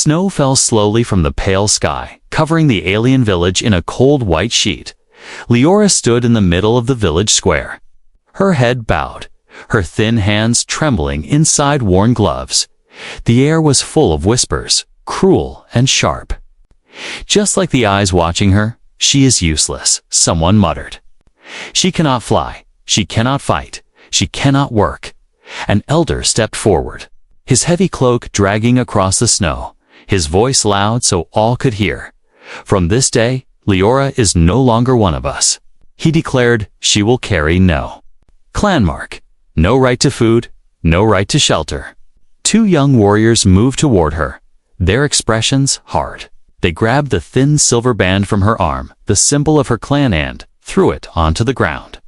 Snow fell slowly from the pale sky, covering the alien village in a cold white sheet. Leora stood in the middle of the village square. Her head bowed, her thin hands trembling inside worn gloves. The air was full of whispers, cruel and sharp. Just like the eyes watching her, she is useless, someone muttered. She cannot fly, she cannot fight, she cannot work. An elder stepped forward, his heavy cloak dragging across the snow, his voice loud so all could hear. From this day, Leora is no longer one of us. He declared she will carry no clan mark, no right to food, no right to shelter. Two young warriors moved toward her, their expressions hard. They grabbed the thin silver band from her arm, the symbol of her clan, and threw it onto the ground.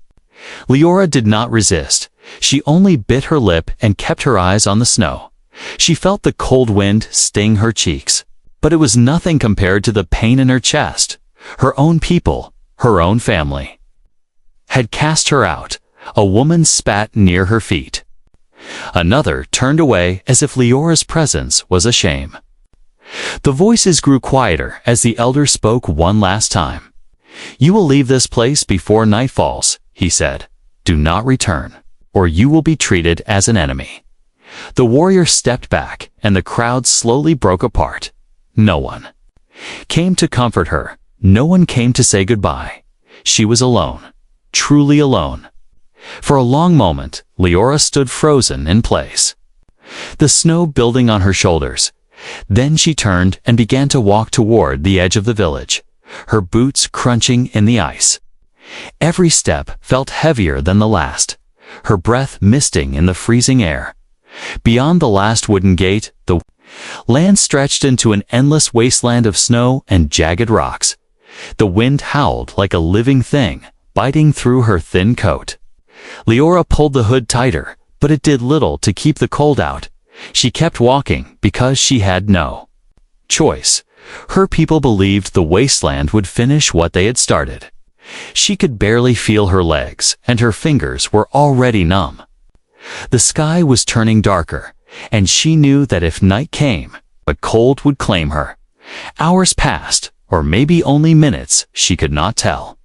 Leora did not resist. She only bit her lip and kept her eyes on the snow. She felt the cold wind sting her cheeks, but it was nothing compared to the pain in her chest. Her own people, her own family, had cast her out. A woman spat near her feet. Another turned away as if Leora's presence was a shame. The voices grew quieter as the elder spoke one last time. "You will leave this place before night falls," he said. "Do not return, or you will be treated as an enemy." The warrior stepped back, and the crowd slowly broke apart. No one came to comfort her. No one came to say goodbye. She was alone, truly alone. For a long moment, Leora stood frozen in place, the snow building on her shoulders. Then she turned and began to walk toward the edge of the village, her boots crunching in the ice. Every step felt heavier than the last, her breath misting in the freezing air. Beyond the last wooden gate, the land stretched into an endless wasteland of snow and jagged rocks. The wind howled like a living thing, biting through her thin coat. Leora pulled the hood tighter, but it did little to keep the cold out. She kept walking because she had no choice. Her people believed the wasteland would finish what they had started. She could barely feel her legs, and her fingers were already numb. The sky was turning darker, and she knew that if night came, the cold would claim her. Hours passed, or maybe only minutes, she could not tell.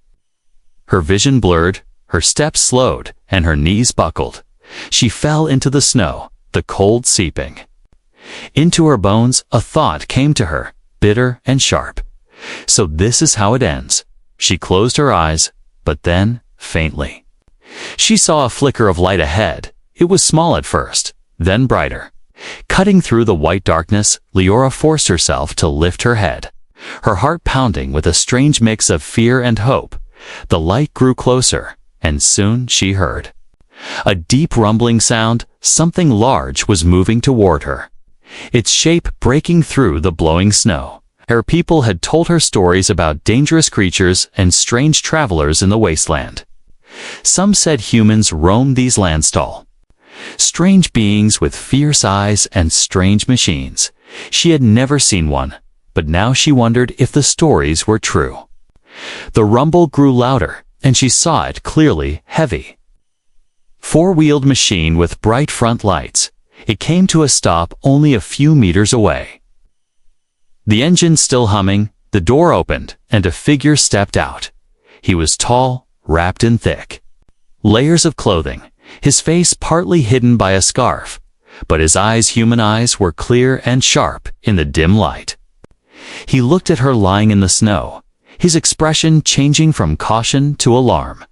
Her vision blurred, her steps slowed, and her knees buckled. She fell into the snow, the cold seeping into her bones. A thought came to her, bitter and sharp. So this is how it ends. She closed her eyes, but then, faintly, she saw a flicker of light ahead. It was small at first, then brighter. Cutting through the white darkness, Leora forced herself to lift her head, her heart pounding with a strange mix of fear and hope. The light grew closer, and soon she heard a deep rumbling sound. Something large was moving toward her, its shape breaking through the blowing snow. Her people had told her stories about dangerous creatures and strange travelers in the wasteland. Some said humans roamed these lands tall, strange beings with fierce eyes and strange machines. She had never seen one, but now she wondered if the stories were true. The rumble grew louder, and she saw it clearly, heavy, four-wheeled machine with bright front lights. It came to a stop only a few meters away. The engine still humming, the door opened, and a figure stepped out. He was tall, wrapped in thick layers of clothing, his face partly hidden by a scarf, but his eyes, human eyes, were clear and sharp in the dim light. He looked at her lying in the snow, his expression changing from caution to alarm.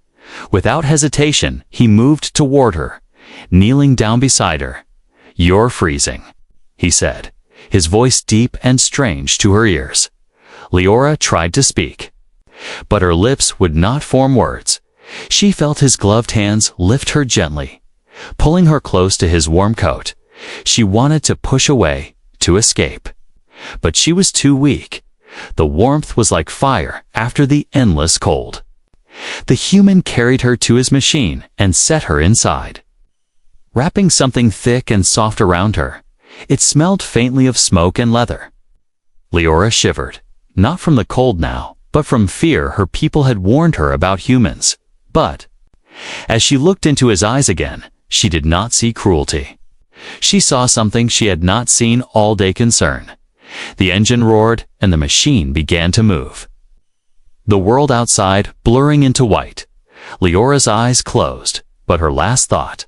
Without hesitation, he moved toward her, kneeling down beside her. "You're freezing," he said, his voice deep and strange to her ears. Leora tried to speak, but her lips would not form words. She felt his gloved hands lift her gently, pulling her close to his warm coat. She wanted to push away, to escape, but she was too weak. The warmth was like fire after the endless cold. The human carried her to his machine and set her inside, wrapping something thick and soft around her. It smelled faintly of smoke and leather. Leora shivered, not from the cold now, but from fear. Her people had warned her about humans. But as she looked into his eyes again, she did not see cruelty. She saw something she had not seen all day: concern. The engine roared, and the machine began to move. The world outside blurring into white. Leora's eyes closed, but her last thought,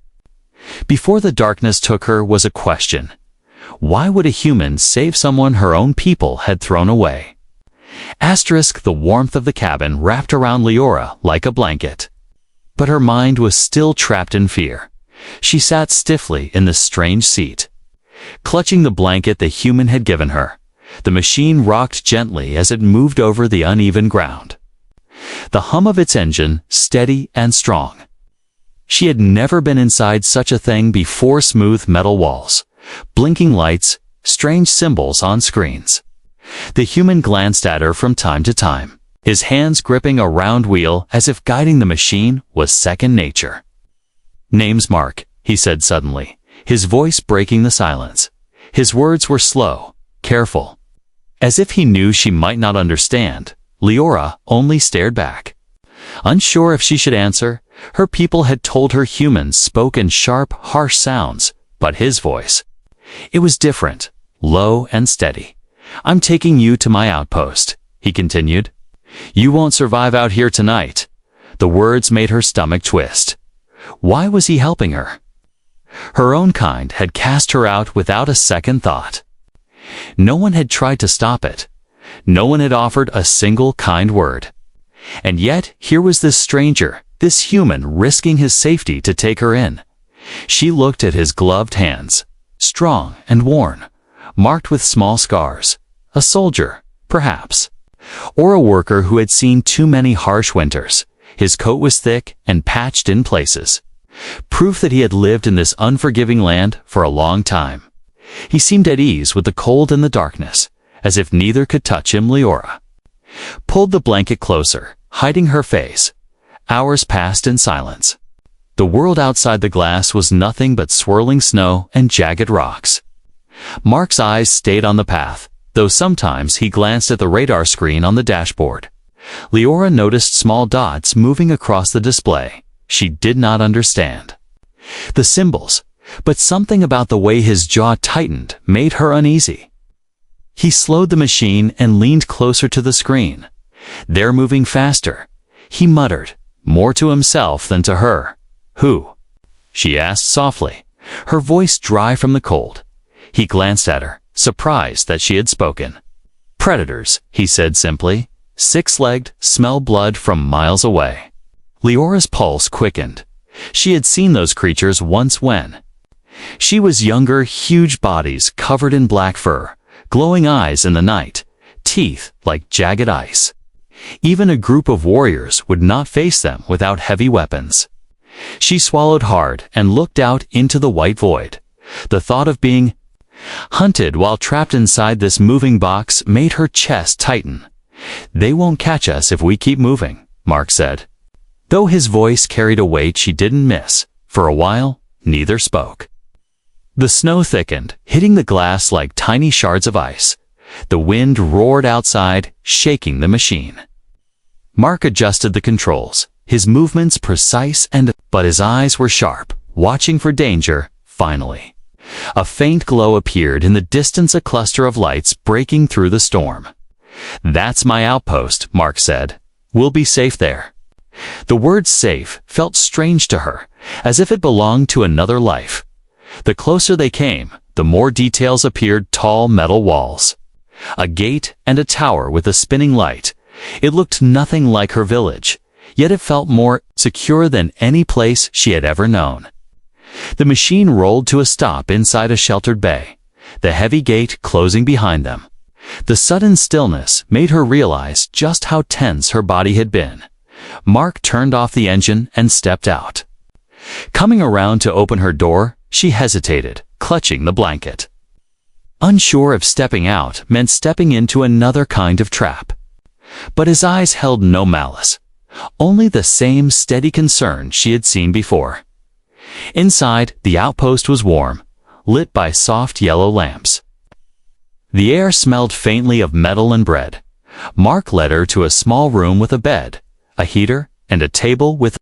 before the darkness took her, was a question. Why would a human save someone her own people had thrown away? The warmth of the cabin wrapped around Leora like a blanket. But her mind was still trapped in fear. She sat stiffly in the strange seat, clutching the blanket the human had given her. The machine rocked gently as it moved over the uneven ground. The hum of its engine, steady and strong. She had never been inside such a thing before. Smooth metal walls, blinking lights, strange symbols on screens. The human glanced at her from time to time, his hands gripping a round wheel as if guiding the machine was second nature. "Name's Mark," he said suddenly, his voice breaking the silence. His words were slow, careful. As if he knew she might not understand, Leora only stared back. Unsure if she should answer, her people had told her humans spoke in sharp, harsh sounds, but his voice, it was different, low and steady. "I'm taking you to my outpost," he continued. "You won't survive out here tonight." The words made her stomach twist. Why was he helping her? Her own kind had cast her out without a second thought. No one had tried to stop it. No one had offered a single kind word. And yet, here was this stranger, this human, risking his safety to take her in. She looked at his gloved hands, strong and worn, marked with small scars. A soldier, perhaps. Or a worker who had seen too many harsh winters. His coat was thick and patched in places. Proof that he had lived in this unforgiving land for a long time. He seemed at ease with the cold and the darkness, as if neither could touch him. Leora pulled the blanket closer, hiding her face. Hours passed in silence. The world outside the glass was nothing but swirling snow and jagged rocks. Mark's eyes stayed on the path, though sometimes he glanced at the radar screen on the dashboard. Leora noticed small dots moving across the display. She did not understand the symbols, but something about the way his jaw tightened made her uneasy. He slowed the machine and leaned closer to the screen. "They're moving faster," he muttered, more to himself than to her. "Who?" she asked softly, her voice dry from the cold. He glanced at her, surprised that she had spoken. "Predators," he said simply. "Six-legged, smell blood from miles away." Leora's pulse quickened. She had seen those creatures once when she was younger. Huge bodies covered in black fur, glowing eyes in the night, teeth like jagged ice. Even a group of warriors would not face them without heavy weapons. She swallowed hard and looked out into the white void. The thought of being hunted while trapped inside this moving box made her chest tighten. "They won't catch us if we keep moving," Mark said. Though his voice carried a weight she didn't miss, for a while, neither spoke. The snow thickened, hitting the glass like tiny shards of ice. The wind roared outside, shaking the machine. Mark adjusted the controls, his movements precise but his eyes were sharp, watching for danger. Finally, a faint glow appeared in the distance, a cluster of lights breaking through the storm. "That's my outpost," Mark said. "We'll be safe there." The word safe felt strange to her, as if it belonged to another life. The closer they came, the more details appeared. Tall metal walls, a gate, and a tower with a spinning light. It looked nothing like her village, yet it felt more secure than any place she had ever known. The machine rolled to a stop inside a sheltered bay, the heavy gate closing behind them. The sudden stillness made her realize just how tense her body had been. Mark turned off the engine and stepped out. Coming around to open her door, she hesitated, clutching the blanket. Unsure if stepping out meant stepping into another kind of trap. But his eyes held no malice, only the same steady concern she had seen before. Inside, the outpost was warm, lit by soft yellow lamps. The air smelled faintly of metal and bread. Mark led her to a small room with a bed, a heater, and a table with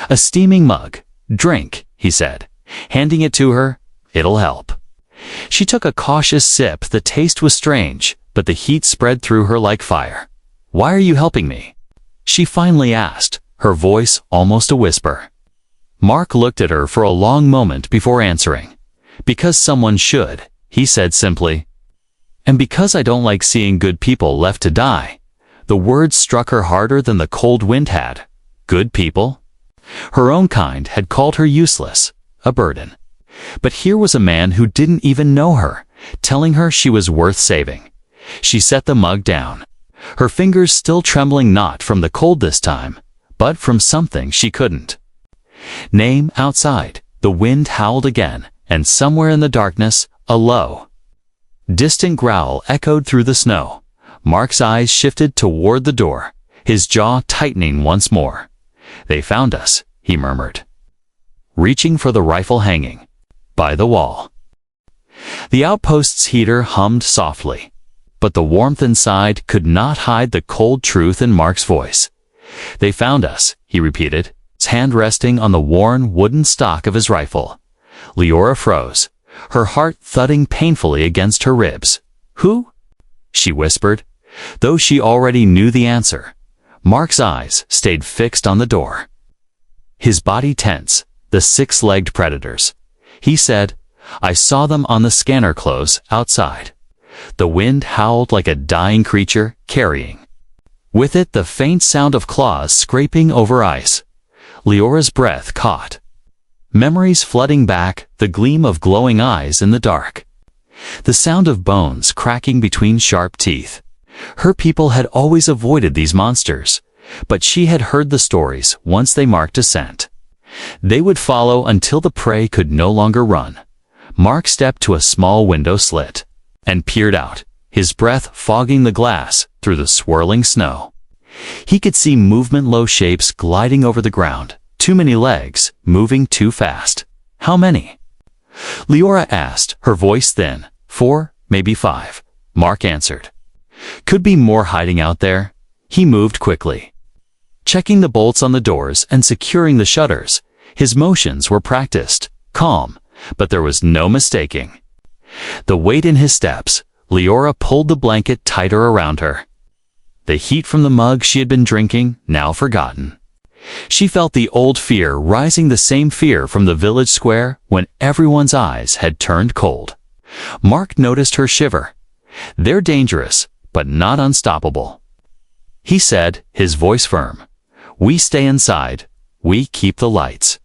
a steaming mug. "Drink," he said, handing it to her. "It'll help." She took a cautious sip. The taste was strange, but the heat spread through her like fire. "Why are you helping me?" she finally asked, her voice almost a whisper. Mark looked at her for a long moment before answering. "Because someone should," he said simply. "And because I don't like seeing good people left to die." The words struck her harder than the cold wind had. Good people? Her own kind had called her useless, a burden. But here was a man who didn't even know her, telling her she was worth saving. She set the mug down, her fingers still trembling, not from the cold this time, but from something she couldn't name. Outside, the wind howled again, and somewhere in the darkness, a low, distant growl echoed through the snow. Mark's eyes shifted toward the door, his jaw tightening once more. "They found us," he murmured, reaching for the rifle hanging by the wall. The outpost's heater hummed softly, but the warmth inside could not hide the cold truth in Mark's voice. "They found us," he repeated, his hand resting on the worn wooden stock of his rifle. Leora froze, her heart thudding painfully against her ribs. "Who?" she whispered, though she already knew the answer. Mark's eyes stayed fixed on the door, his body tense. "The six-legged predators," he said. "I saw them on the scanner close outside." The wind howled like a dying creature, carrying with it the faint sound of claws scraping over ice. Leora's breath caught, memories flooding back, the gleam of glowing eyes in the dark, the sound of bones cracking between sharp teeth. Her people had always avoided these monsters, but she had heard the stories. Once they marked a scent, they would follow until the prey could no longer run. Mark stepped to a small window slit and peered out, his breath fogging the glass through the swirling snow. He could see movement, low shapes gliding over the ground. Too many legs, moving too fast. "How many?" Leora asked, her voice thin. "4, maybe 5, Mark answered. "Could be more hiding out there." He moved quickly, checking the bolts on the doors and securing the shutters. His motions were practiced, calm, but there was no mistaking the weight in his steps. Leora pulled the blanket tighter around her, the heat from the mug she had been drinking now forgotten. She felt the old fear rising, the same fear from the village square when everyone's eyes had turned cold. Mark noticed her shiver. "They're dangerous, but not unstoppable," he said, his voice firm. "We stay inside. We keep the lights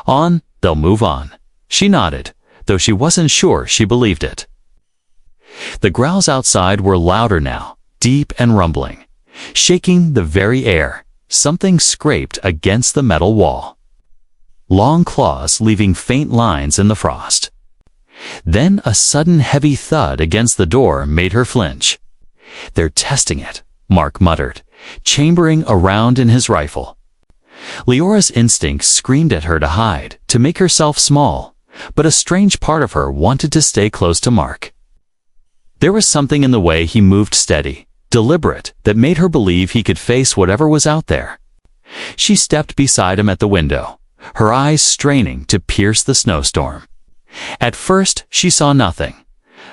on. They'll move on." She nodded, though she wasn't sure she believed it. The growls outside were louder now, deep and rumbling, shaking the very air. Something scraped against the metal wall, long claws leaving faint lines in the frost. Then a sudden heavy thud against the door made her flinch. "They're testing it," Mark muttered, chambering around in his rifle. Leora's instincts screamed at her to hide, to make herself small, but a strange part of her wanted to stay close to Mark. There was something in the way he moved, steady, deliberate, that made her believe he could face whatever was out there. She stepped beside him at the window, her eyes straining to pierce the snowstorm. At first, she saw nothing.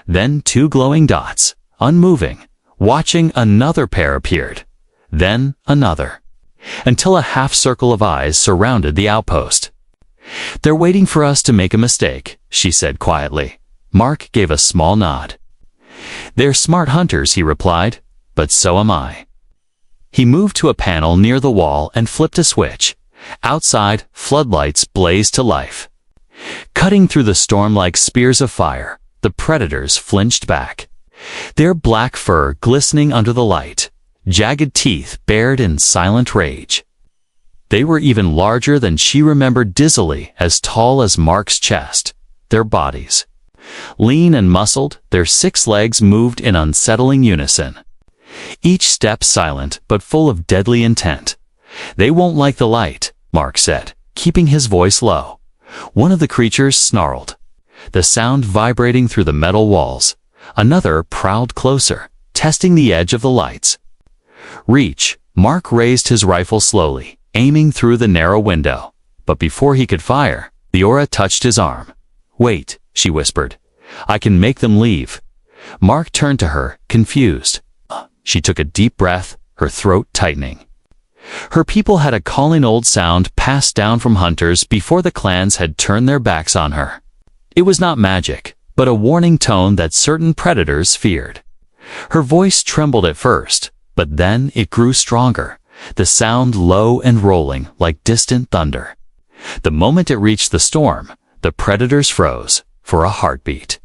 Then 2 glowing dots, unmoving, watching. Another pair appeared. Then another, until a half-circle of eyes surrounded the outpost. "They're waiting for us to make a mistake," she said quietly. Mark gave a small nod. "They're smart hunters," he replied, "but so am I." He moved to a panel near the wall and flipped a switch. Outside, floodlights blazed to life, cutting through the storm like spears of fire. The predators flinched back, their black fur glistening under the light, jagged teeth bared in silent rage. They were even larger than she remembered, dizzily, as tall as Mark's chest. Their bodies, lean and muscled, their 6 legs moved in unsettling unison, each step silent but full of deadly intent. "They won't like the light," Mark said, keeping his voice low. One of the creatures snarled, the sound vibrating through the metal walls. Another prowled closer, testing the edge of the lights. "Reach." Mark raised his rifle slowly, aiming through the narrow window. But before he could fire, Leora touched his arm. "Wait," she whispered. I can make them leave. Mark turned to her, confused. She took a deep breath, her throat tightening. Her people had a calling old sound passed down from hunters before the clans had turned their backs on her. It was not magic, but a warning tone that certain predators feared. Her voice trembled at first, but then it grew stronger, the sound low and rolling like distant thunder. The moment it reached the storm, the predators froze for a heartbeat.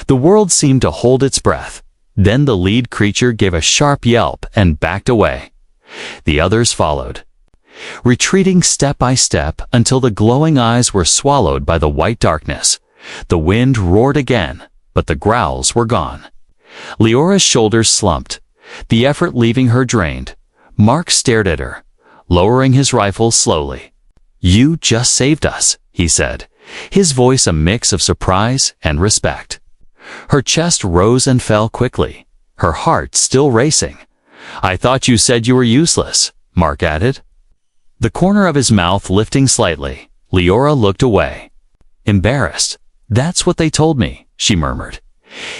The world seemed to hold its breath. Then the lead creature gave a sharp yelp and backed away. The others followed, retreating step by step until the glowing eyes were swallowed by the white darkness. The wind roared again, but the growls were gone. Leora's shoulders slumped, the effort leaving her drained. Mark stared at her, lowering his rifle slowly. "You just saved us," he said, his voice a mix of surprise and respect. Her chest rose and fell quickly, her heart still racing. "I thought you said you were useless," Mark added. The corner of his mouth lifting slightly, Leora looked away. Embarrassed. "That's what they told me," she murmured.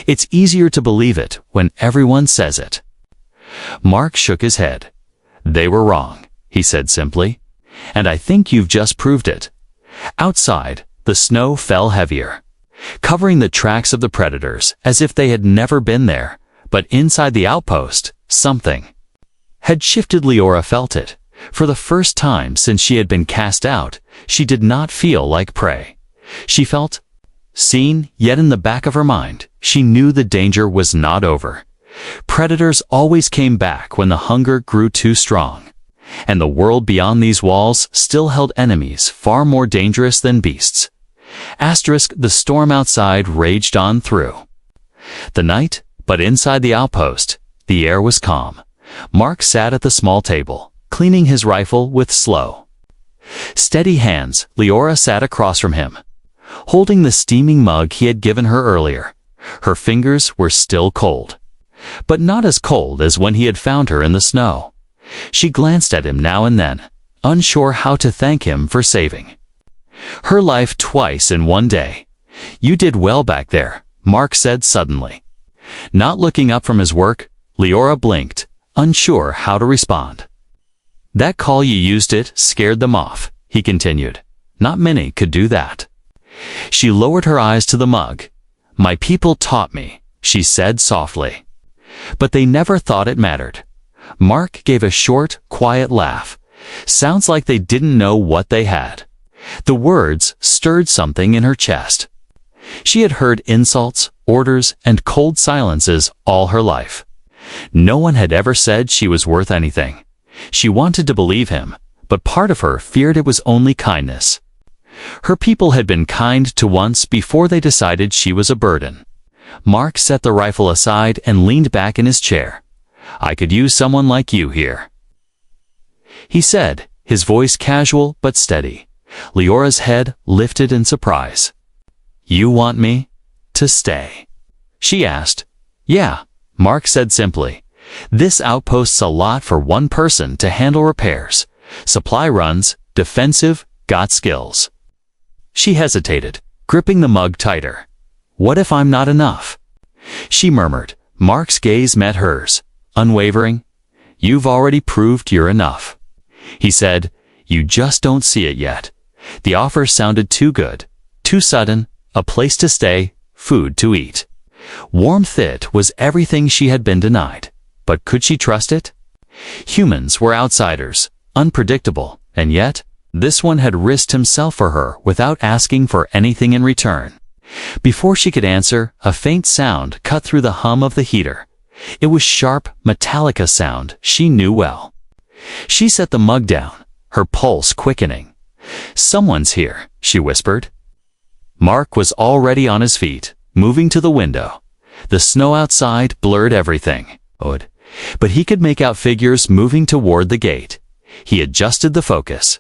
"It's easier to believe it when everyone says it." Mark shook his head. "They were wrong," he said simply. "And I think you've just proved it." Outside, the snow fell heavier, covering the tracks of the predators as if they had never been there. But inside the outpost, something had shifted. Leora felt it. For the first time since she had been cast out, she did not feel like prey. She felt seen, yet in the back of her mind, she knew the danger was not over. Predators always came back when the hunger grew too strong. And the world beyond these walls still held enemies far more dangerous than beasts. The storm outside raged on through the night, but inside the outpost, the air was calm. Mark sat at the small table, cleaning his rifle with slow, steady hands. Leora sat across from him, holding the steaming mug he had given her earlier. Her fingers were still cold, but not as cold as when he had found her in the snow. She glanced at him now and then, unsure how to thank him for saving her life twice in one day. "You did well back there," Mark said suddenly. Not looking up from his work, Leora blinked, unsure how to respond. "That call you used it scared them off," he continued. "Not many could do that." She lowered her eyes to the mug. "My people taught me," she said softly. "But they never thought it mattered." Mark gave a short, quiet laugh. Sounds like they didn't know what they had. The words stirred something in her chest. She had heard insults, orders, and cold silences all her life. No one had ever said she was worth anything. She wanted to believe him, but part of her feared it was only kindness. Her people had been kind to once before they decided she was a burden. Mark set the rifle aside and leaned back in his chair. "I could use someone like you here," he said, his voice casual but steady. Leora's head lifted in surprise. "You want me to stay?" she asked. "Yeah," Mark said simply. "This outpost's a lot for one person to handle repairs, supply runs, defensive, got skills." She hesitated, gripping the mug tighter. "What if I'm not enough?" she murmured. Mark's gaze met hers, unwavering. "You've already proved you're enough," he said. "You just don't see it yet." The offer sounded too good, too sudden. A place to stay, food to eat. Warmth, it was everything she had been denied. But could she trust it? Humans were outsiders, unpredictable, and yet, this one had risked himself for her without asking for anything in return. Before she could answer, a faint sound cut through the hum of the heater. It was sharp, metallic, a sound she knew well. She set the mug down, her pulse quickening. "Someone's here," she whispered. Mark was already on his feet, moving to the window. The snow outside blurred everything, but he could make out figures moving toward the gate. He adjusted the focus.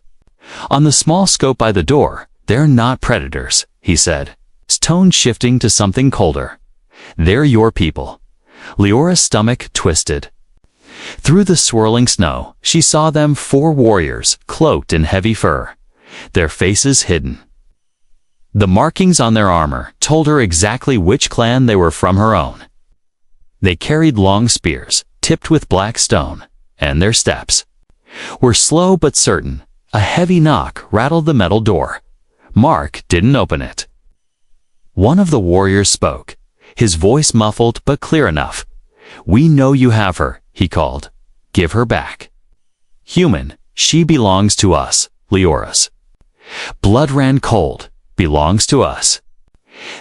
"On the small scope by the door, they're not predators," he said, his tone shifting to something colder. "They're your people." Leora's stomach twisted. Through the swirling snow, she saw them, 4 warriors, cloaked in heavy fur, their faces hidden The markings on their armor told her exactly which clan they were from her own. They carried long spears, tipped with black stone, and their steps were slow but certain. A heavy knock rattled the metal door. Mark didn't open it. One of the warriors spoke, his voice muffled but clear enough. "We know you have her," he called. "Give her back." "Human, she belongs to us," Leora's blood ran cold. "Belongs to us."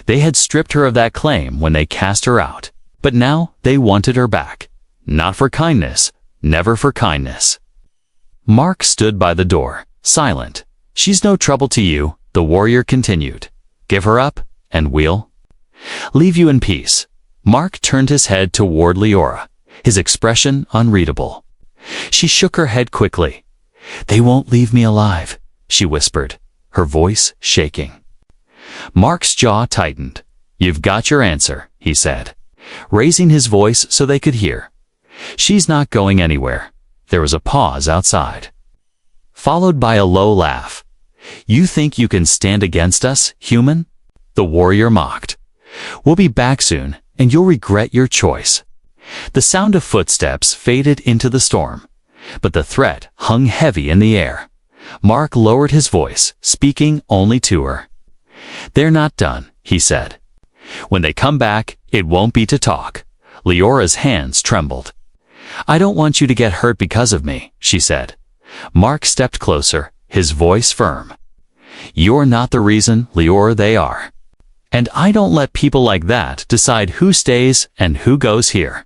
They had stripped her of that claim when they cast her out, but now they wanted her back. Not for kindness, never for kindness. Mark stood by the door, silent. "She's no trouble to you," the warrior continued. "Give her up, and we'll leave you in peace." Mark turned his head toward Leora, his expression unreadable. She shook her head quickly. "They won't leave me alive," she whispered, her voice shaking. Mark's jaw tightened. "You've got your answer," he said, raising his voice so they could hear. "She's not going anywhere." There was a pause outside, followed by a low laugh. "You think you can stand against us, human?" the warrior mocked. "We'll be back soon, and you'll regret your choice." The sound of footsteps faded into the storm, but the threat hung heavy in the air. Mark lowered his voice, speaking only to her. "They're not done," he said. "When they come back, it won't be to talk." Leora's hands trembled. "I don't want you to get hurt because of me," she said. Mark stepped closer, his voice firm. "You're not the reason, Leora, they are. And I don't let people like that decide who stays and who goes here."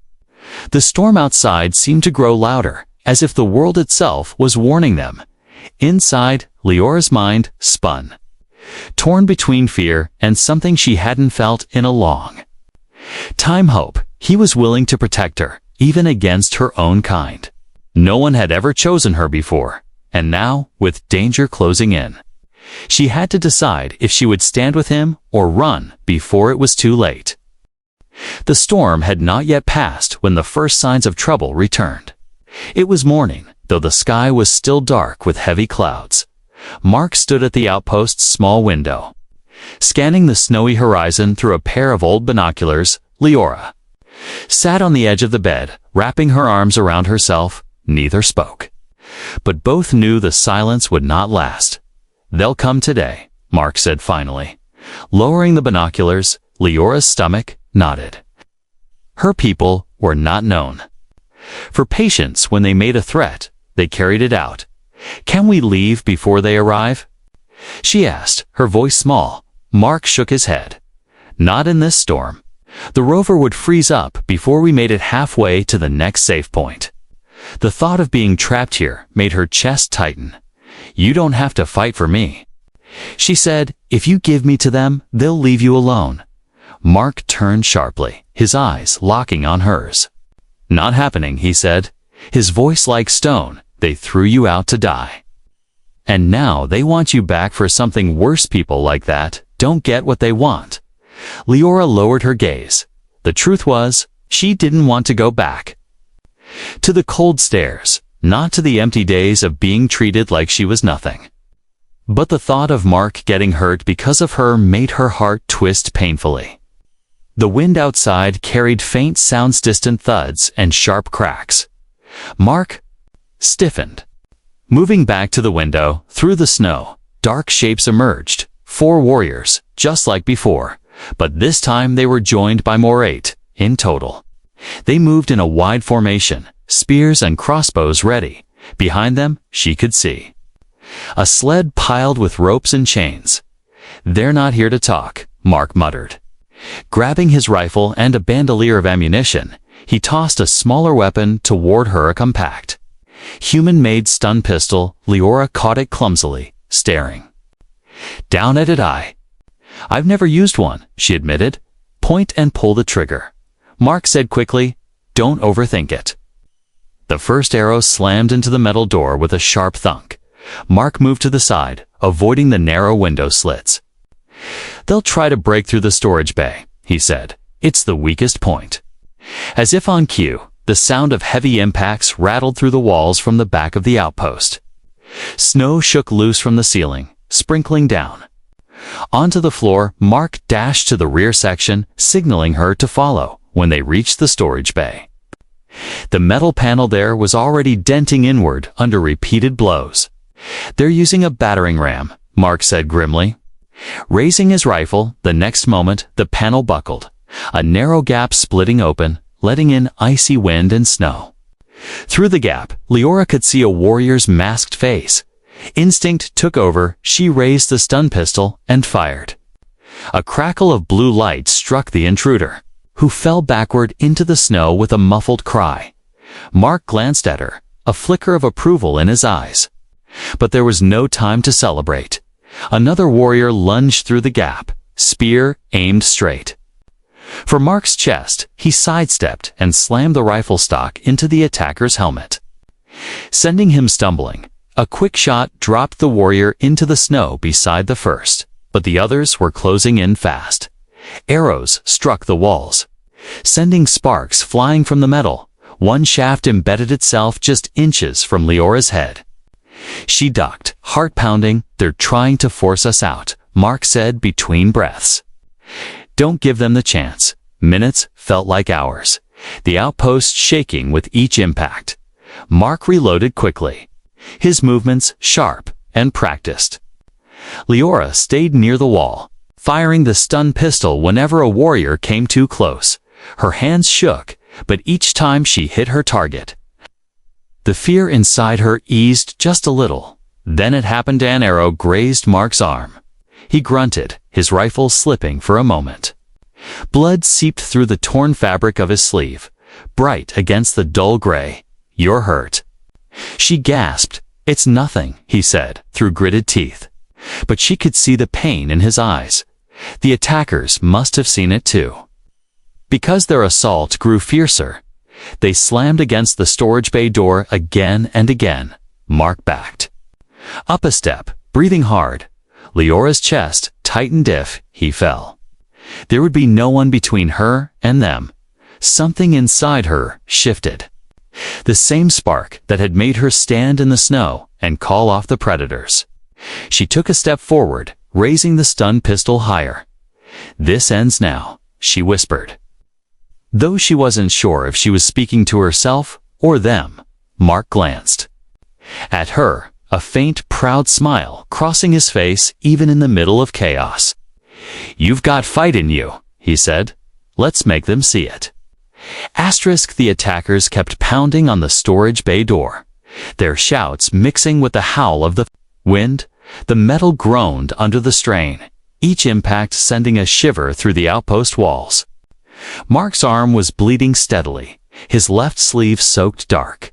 The storm outside seemed to grow louder, as if the world itself was warning them. Inside, Leora's mind spun, torn between fear and something she hadn't felt in a long time. Hope. He was willing to protect her, even against her own kind. No one had ever chosen her before, and now, with danger closing in, she had to decide if she would stand with him or run before it was too late. The storm had not yet passed when the first signs of trouble returned. It was morning, though the sky was still dark with heavy clouds. Mark stood at the outpost's small window, scanning the snowy horizon through a pair of old binoculars. Leora sat on the edge of the bed, wrapping her arms around herself. Neither spoke, but both knew the silence would not last. "They'll come today," Mark said finally. Lowering the binoculars, Leora's stomach nodded. Her people were not known for patience. When they made a threat, they carried it out. "Can we leave before they arrive?" she asked, her voice small. Mark shook his head. "Not in this storm. The rover would freeze up before we made it halfway to the next safe point." The thought of being trapped here made her chest tighten. "You don't have to fight for me," she said. "If you give me to them, they'll leave you alone." Mark turned sharply, his eyes locking on hers. "Not happening," he said, his voice like stone. "They threw you out to die. And now they want you back for something worse. People like that don't get what they want." Leora lowered her gaze. The truth was, she didn't want to go back to the cold stairs, not to the empty days of being treated like she was nothing. But the thought of Mark getting hurt because of her made her heart twist painfully. The wind outside carried faint sounds, distant thuds and sharp cracks. Mark stiffened. Moving back to the window, through the snow, dark shapes emerged. 4 warriors, just like before, but this time they were joined by more 8, in total. They moved in a wide formation, spears and crossbows ready. Behind them, she could see a sled piled with ropes and chains. "They're not here to talk," Mark muttered. Grabbing his rifle and a bandolier of ammunition, he tossed a smaller weapon toward her, a compact, human-made stun pistol. Leora caught it clumsily, staring down at it. "I've never used one," she admitted. "Point and pull the trigger," Mark said quickly. "Don't overthink it." The first arrow slammed into the metal door with a sharp thunk. Mark moved to the side, avoiding the narrow window slits. "They'll try to break through the storage bay," he said. "It's the weakest point." As if on cue, the sound of heavy impacts rattled through the walls from the back of the outpost. Snow shook loose from the ceiling, sprinkling down. Onto the floor, Mark dashed to the rear section, signaling her to follow when they reached the storage bay. The metal panel there was already denting inward under repeated blows. "They're using a battering ram," Mark said grimly. Raising his rifle, the next moment the panel buckled, a narrow gap splitting open, letting in icy wind and snow. Through the gap, Leora could see a warrior's masked face. Instinct took over, she raised the stun pistol and fired. A crackle of blue light struck the intruder, who fell backward into the snow with a muffled cry. Mark glanced at her, a flicker of approval in his eyes. But there was no time to celebrate. Another warrior lunged through the gap, spear aimed straight. For Mark's chest, he sidestepped and slammed the rifle stock into the attacker's helmet. Sending him stumbling, a quick shot dropped the warrior into the snow beside the first, but the others were closing in fast. Arrows struck the walls, sending sparks flying from the metal. One shaft embedded itself just inches from Leora's head. She ducked, heart pounding. "They're trying to force us out," Mark said between breaths. "Don't give them the chance." Minutes felt like hours, the outpost shaking with each impact. Mark reloaded quickly, his movements sharp and practiced. Leora stayed near the wall, firing the stun pistol whenever a warrior came too close. Her hands shook, but each time she hit her target, the fear inside her eased just a little. Then it happened. An arrow grazed Mark's arm. He grunted, his rifle slipping for a moment. Blood seeped through the torn fabric of his sleeve, bright against the dull gray. "You're hurt." She gasped. "It's nothing," he said through gritted teeth. But she could see the pain in his eyes. The attackers must have seen it too. Because their assault grew fiercer, they slammed against the storage bay door again and again. Mark backed up a step, breathing hard. Leora's chest tightened if he fell. There would be no one between her and them. Something inside her shifted. The same spark that had made her stand in the snow and call off the predators. She took a step forward, raising the stun pistol higher. "This ends now," she whispered. Though she wasn't sure if she was speaking to herself or them, Mark glanced at her, a faint, proud smile crossing his face even in the middle of chaos. "You've got fight in you," he said. "Let's make them see it." The attackers kept pounding on the storage bay door, their shouts mixing with the howl of the wind. The metal groaned under the strain, each impact sending a shiver through the outpost walls. Mark's arm was bleeding steadily, his left sleeve soaked dark.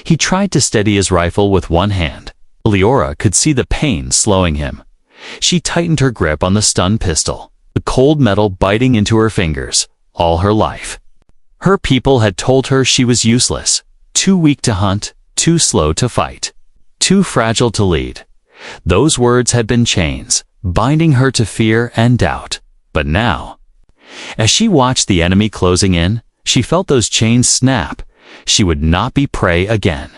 He tried to steady his rifle with one hand. Leora could see the pain slowing him. She tightened her grip on the stun pistol, the cold metal biting into her fingers. All her life, her people had told her she was useless, too weak to hunt, too slow to fight, too fragile to lead. Those words had been chains, binding her to fear and doubt. But now, as she watched the enemy closing in, she felt those chains snap. She would not be prey again.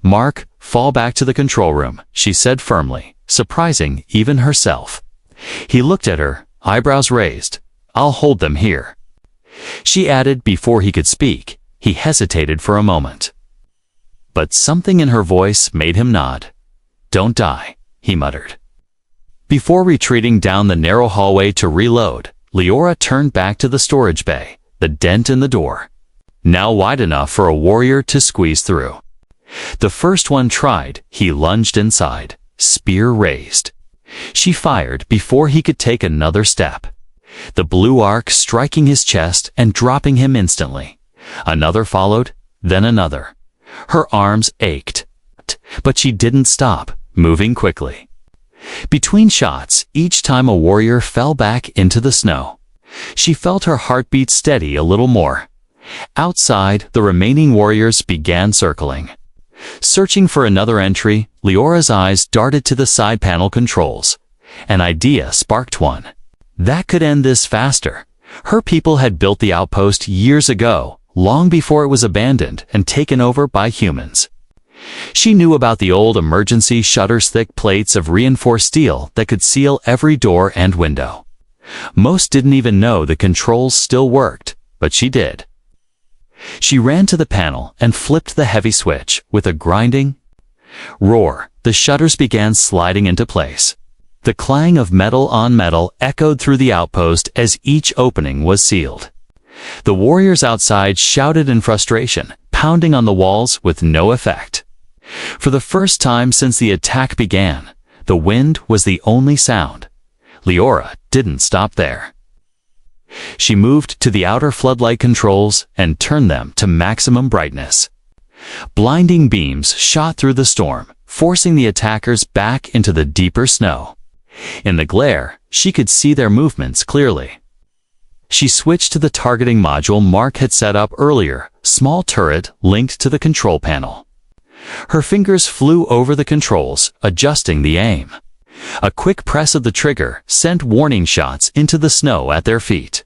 "Mark, fall back to the control room," she said firmly, surprising even herself. He looked at her, eyebrows raised. "I'll hold them here," she added before he could speak. He hesitated for a moment, but something in her voice made him nod. "Don't die," he muttered. Before retreating down the narrow hallway to reload, Leora turned back to the storage bay, the dent in the door, now wide enough for a warrior to squeeze through. The first one tried. He lunged inside, spear raised. She fired before he could take another step, the blue arc striking his chest and dropping him instantly. Another followed, then another. Her arms ached, but she didn't stop, moving quickly. Between shots, each time a warrior fell back into the snow, she felt her heartbeat steady a little more. Outside, the remaining warriors began circling. Searching for another entry, Leora's eyes darted to the side panel controls. An idea sparked one. That could end this faster. Her people had built the outpost years ago, long before it was abandoned and taken over by humans. She knew about the old emergency shutters, thick plates of reinforced steel that could seal every door and window. Most didn't even know the controls still worked, but she did. She ran to the panel and flipped the heavy switch. With a grinding roar, the shutters began sliding into place. The clang of metal on metal echoed through the outpost as each opening was sealed. The warriors outside shouted in frustration, pounding on the walls with no effect. For the first time since the attack began, the wind was the only sound. Leora didn't stop there. She moved to the outer floodlight controls and turned them to maximum brightness. Blinding beams shot through the storm, forcing the attackers back into the deeper snow. In the glare, she could see their movements clearly. She switched to the targeting module Mark had set up earlier, small turret linked to the control panel. Her fingers flew over the controls, adjusting the aim. A quick press of the trigger sent warning shots into the snow at their feet.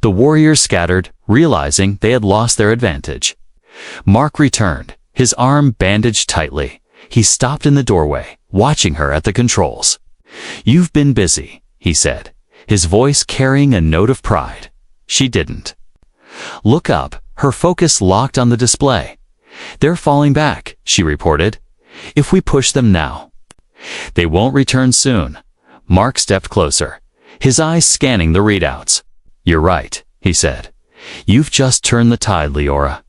The warriors scattered, realizing they had lost their advantage. Mark returned, his arm bandaged tightly. He stopped in the doorway, watching her at the controls. "You've been busy," he said, his voice carrying a note of pride. She didn't look up, her focus locked on the display. "They're falling back," she reported. "If we push them now, they won't return soon." Mark stepped closer, his eyes scanning the readouts. "You're right," he said. "You've just turned the tide, Leora."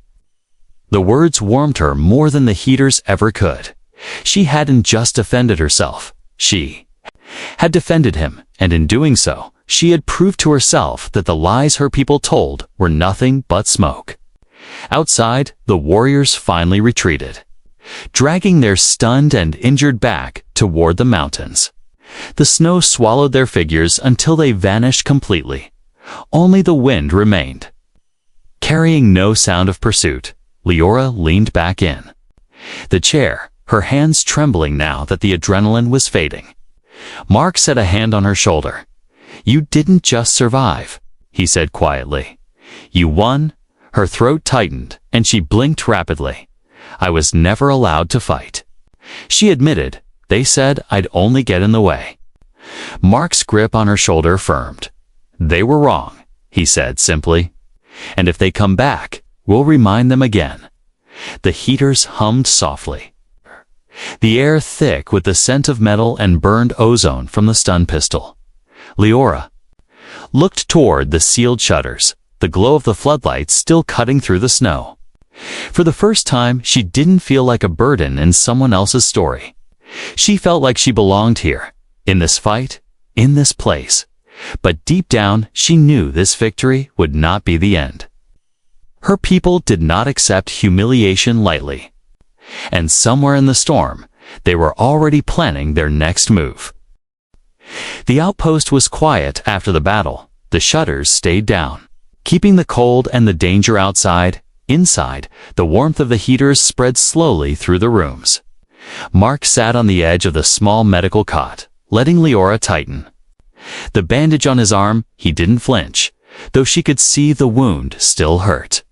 The words warmed her more than the heaters ever could. She hadn't just defended herself. She had defended him, and in doing so, she had proved to herself that the lies her people told were nothing but smoke. Outside, the warriors finally retreated, dragging their stunned and injured back toward the mountains. The snow swallowed their figures until they vanished completely. Only the wind remained. Carrying no sound of pursuit, Leora leaned back in the chair, her hands trembling now that the adrenaline was fading. Mark set a hand on her shoulder. "You didn't just survive," he said quietly. "You won." Her throat tightened, and she blinked rapidly. "I was never allowed to fight," she admitted. "They said I'd only get in the way." Mark's grip on her shoulder firmed. "They were wrong," he said simply. "And if they come back, we'll remind them again." The heaters hummed softly, the air thick with the scent of metal and burned ozone from the stun pistol. Leora looked toward the sealed shutters, the glow of the floodlights still cutting through the snow. For the first time, she didn't feel like a burden in someone else's story. She felt like she belonged here, in this fight, in this place. But deep down, she knew this victory would not be the end. Her people did not accept humiliation lightly. And somewhere in the storm, they were already planning their next move. The outpost was quiet after the battle. The shutters stayed down, keeping the cold and the danger outside. Inside, the warmth of the heaters spread slowly through the rooms. Mark sat on the edge of the small medical cot, letting Leora tighten the bandage on his arm. He didn't flinch, though she could see the wound still hurt.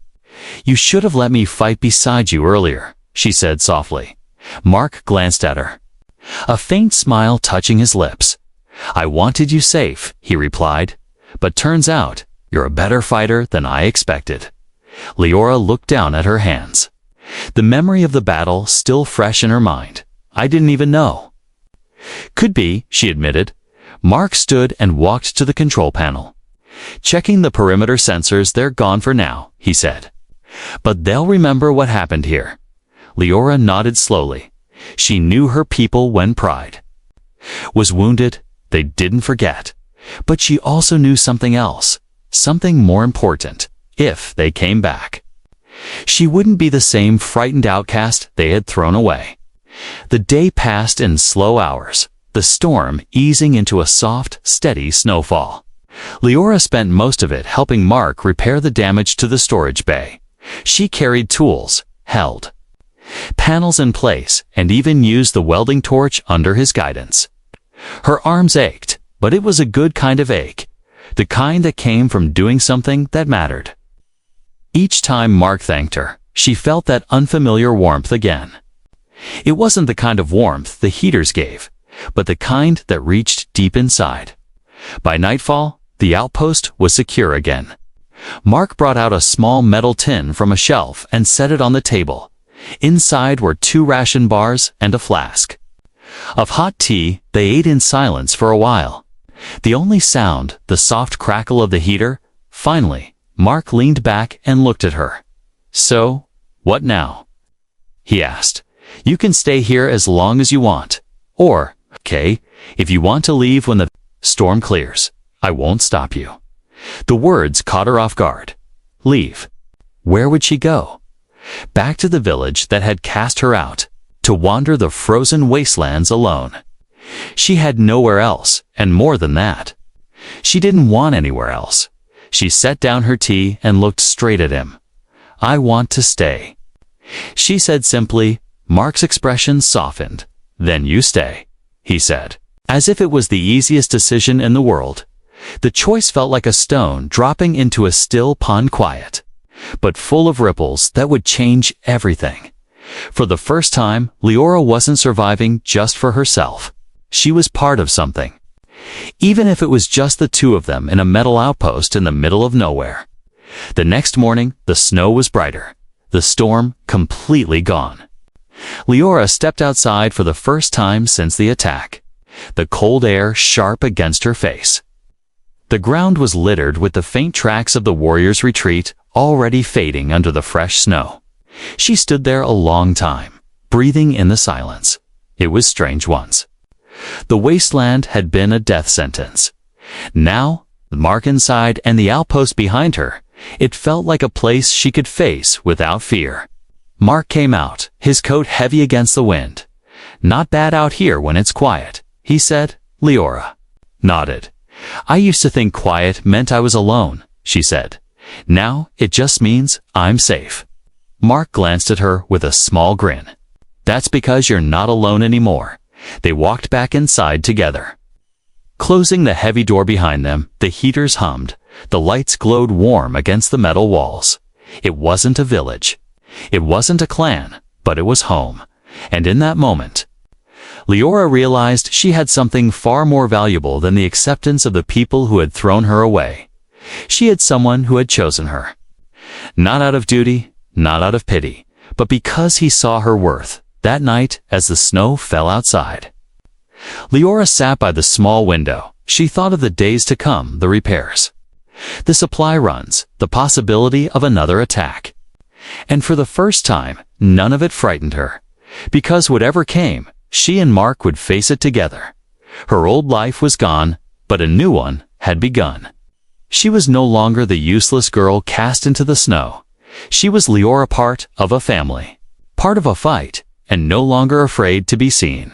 "You should have let me fight beside you earlier," she said softly. Mark glanced at her, a faint smile touching his lips. "I wanted you safe," he replied, "but turns out you're a better fighter than I expected." Leora looked down at her hands, the memory of the battle still fresh in her mind. "I didn't even know." "Could be," she admitted. Mark stood and walked to the control panel. "Checking the perimeter sensors, they're gone for now," he said. "But they'll remember what happened here." Leora nodded slowly. She knew her people when pride was wounded. They didn't forget. But she also knew something else, something more important. If they came back, she wouldn't be the same frightened outcast they had thrown away. The day passed in slow hours, the storm easing into a soft, steady snowfall. Leora spent most of it helping Mark repair the damage to the storage bay. She carried tools, held panels in place, and even used the welding torch under his guidance. Her arms ached, but it was a good kind of ache, the kind that came from doing something that mattered. Each time Mark thanked her, she felt that unfamiliar warmth again. It wasn't the kind of warmth the heaters gave, but the kind that reached deep inside. By nightfall, the outpost was secure again. Mark brought out a small metal tin from a shelf and set it on the table. Inside were 2 ration bars and a flask. Of hot tea, they ate in silence for a while. The only sound, the soft crackle of the heater. Finally, Mark leaned back and looked at her. "So, what now?" he asked. "You can stay here as long as you want. Or, okay, if you want to leave when the storm clears, I won't stop you." The words caught her off guard. Leave. Where would she go? Back to the village that had cast her out, to wander the frozen wastelands alone. She had nowhere else, and more than that. She didn't want anywhere else. She set down her tea and looked straight at him. "I want to stay," she said simply. Mark's expression softened. "Then you stay," he said, as if it was the easiest decision in the world. The choice felt like a stone dropping into a still pond, quiet, but full of ripples that would change everything. For the first time, Leora wasn't surviving just for herself. She was part of something. Even if it was just the 2 of them in a metal outpost in the middle of nowhere. The next morning, the snow was brighter, the storm completely gone. Leora stepped outside for the first time since the attack, the cold air sharp against her face. The ground was littered with the faint tracks of the warriors' retreat, already fading under the fresh snow. She stood there a long time, breathing in the silence. It was strange once. The wasteland had been a death sentence. Now, Mark inside and the outpost behind her, it felt like a place she could face without fear. Mark came out, his coat heavy against the wind. "Not bad out here when it's quiet," he said. Leora nodded. "I used to think quiet meant I was alone," she said. "Now it just means I'm safe." Mark glanced at her with a small grin. "That's because you're not alone anymore." They walked back inside together. Closing the heavy door behind them, the heaters hummed. The lights glowed warm against the metal walls. It wasn't a village. It wasn't a clan, but it was home. And in that moment, Leora realized she had something far more valuable than the acceptance of the people who had thrown her away. She had someone who had chosen her. Not out of duty, not out of pity, but because he saw her worth, that night as the snow fell outside. Leora sat by the small window. She thought of the days to come, the repairs, the supply runs, the possibility of another attack. And for the first time, none of it frightened her. Because whatever came, she and Mark would face it together. Her old life was gone, but a new one had begun. She was no longer the useless girl cast into the snow. She was Leora, part of a family, part of a fight, and no longer afraid to be seen.